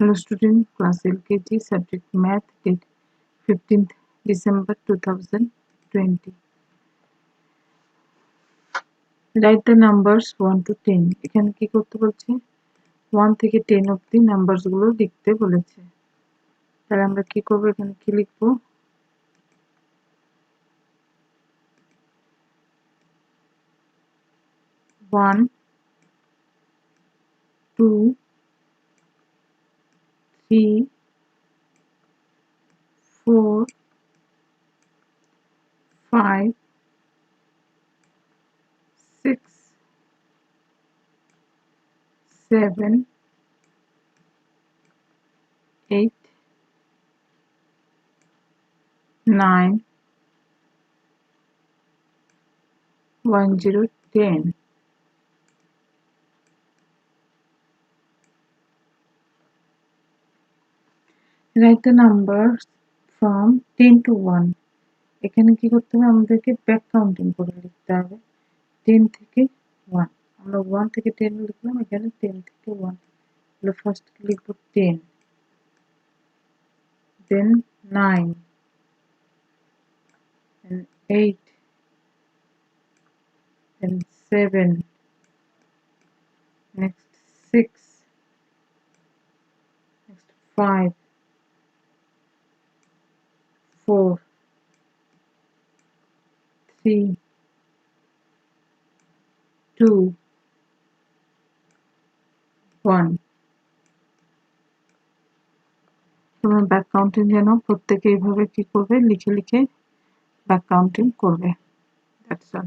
Hello student, class LKG, subject math, date 15th December 2020. Write the numbers 1 to 10. এখানে কি করতে বলছে? 1 থেকে 10 অবধি নাম্বারস গুলো লিখতে বলেছে। তাহলে আমরা কি করব? এখানে কি লিখব? 1 2 3 4 5 6 7 8 9 1 0 10. Write the numbers from 10 to 1. এখানে কি করতে হবে? আমাদেরকে ব্যাক কাউন্টিং করে লিখতে হবে 10 থেকে 1। আমরা 1 থেকে 10 লিখলাম, এখানে 10 থেকে 1। তাহলে ফার্স্ট লিখব 10, then 9 and 8 and 7, next 6, next 5 4 3 2 1. তোমরা ব্যাক কাউন্টিং জানো, প্রত্যেকে এইভাবে কি করবে? লিখে লিখে ব্যাক কাউন্টিং করবে। That's all.